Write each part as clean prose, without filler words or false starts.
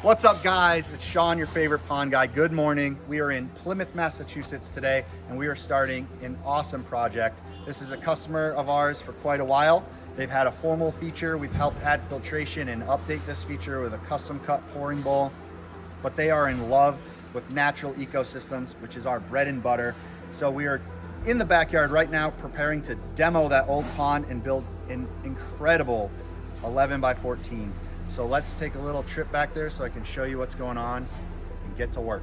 What's up, guys? It's Sean, your favorite pond guy. Good morning. We are in Plymouth, Massachusetts today, and we are starting an awesome project. This is a customer of ours for quite a while. They've had a formal feature. We've helped add filtration and update this feature with a custom cut pouring bowl, but they are in love with natural ecosystems, which is our bread and butter. So we are in the backyard right now preparing to demo that old pond and build an incredible 11 by 14. So let's take a little trip back there so I can show you what's going on and get to work.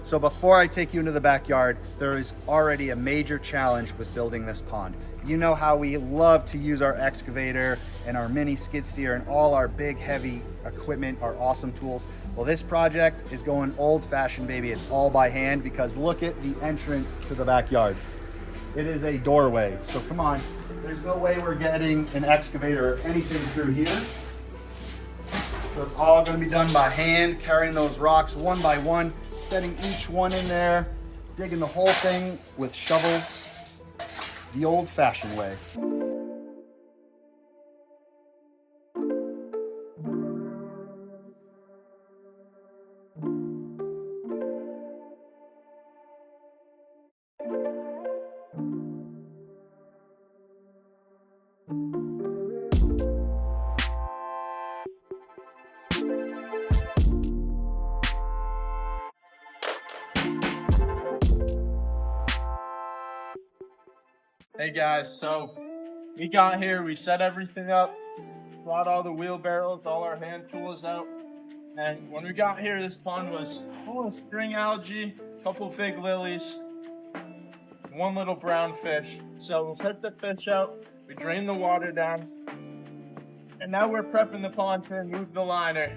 So before I take you into the backyard, there is already a major challenge with building this pond. You know how we love to use our excavator and our mini skid steer and all our big heavy equipment, our awesome tools. Well, this project is going old fashioned, baby. It's all by hand because look at the entrance to the backyard. It is a doorway. So come on, there's no way we're getting an excavator or anything through here. So it's all going to be done by hand, carrying those rocks one by one, setting each one in there, digging the whole thing with shovels, the old-fashioned way. Hey guys, so we got here, we set everything up, brought all the wheelbarrows, all our hand tools out, and when we got here, this pond was full of string algae, a couple big lilies, one little brown fish. So we set the fish out, we drained the water down, and now we're prepping the pond to remove the liner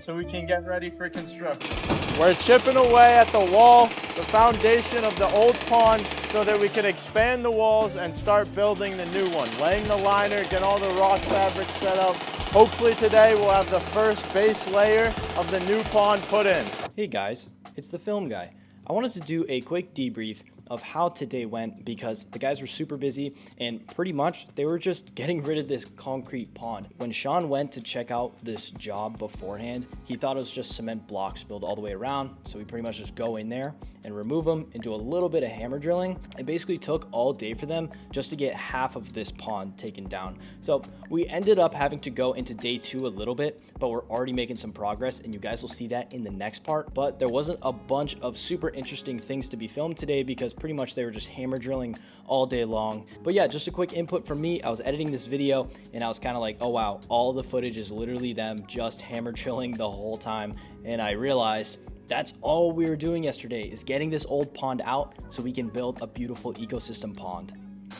so we can get ready for construction. We're chipping away at the wall, the foundation of the old pond, so that we can expand the walls and start building the new one. Laying the liner, get all the rock fabric set up. Hopefully today we'll have the first base layer of the new pond put in. Hey guys, it's the film guy. I wanted to do a quick debrief of how today went because the guys were super busy and pretty much they were just getting rid of this concrete pond. When Sean went to check out this job beforehand, he thought it was just cement blocks built all the way around. So we pretty much just go in there and remove them and do a little bit of hammer drilling. It basically took all day for them just to get half of this pond taken down. So we ended up having to go into day 2 a little bit, but we're already making some progress and you guys will see that in the next part. But there wasn't a bunch of super interesting things to be filmed today because pretty much they were just hammer drilling all day long. But yeah, just a quick input from me. I was editing this video and I was kind of like, oh wow, all the footage is literally them just hammer drilling the whole time. And I realized that's all we were doing yesterday is getting this old pond out so we can build a beautiful ecosystem pond.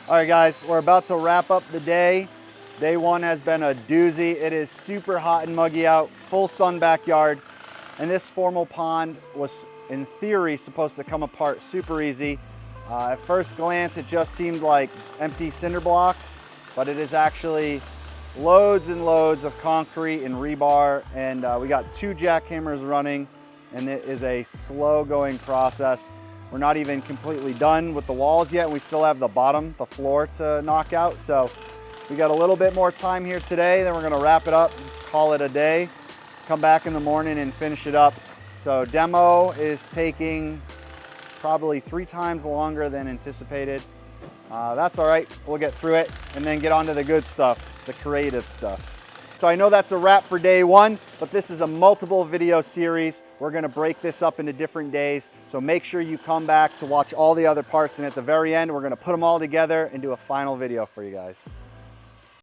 All right, guys, we're about to wrap up the day. Day 1 has been a doozy. It is super hot and muggy out, full sun backyard. And this formal pond was, in theory, supposed to come apart super easy. At first glance, it just seemed like empty cinder blocks, but it is actually loads and loads of concrete and rebar. And we got 2 jackhammers running, and it is a slow going process. We're not even completely done with the walls yet. We still have the bottom, the floor to knock out. So we got a little bit more time here today, then we're gonna wrap it up, call it a day, come back in the morning and finish it up. So demo is taking probably 3 times longer than anticipated. That's all right, we'll get through it and then get on to the good stuff, the creative stuff. So I know that's a wrap for day 1, but this is a multiple video series. We're gonna break this up into different days. So make sure you come back to watch all the other parts, and at the very end, we're gonna put them all together and do a final video for you guys.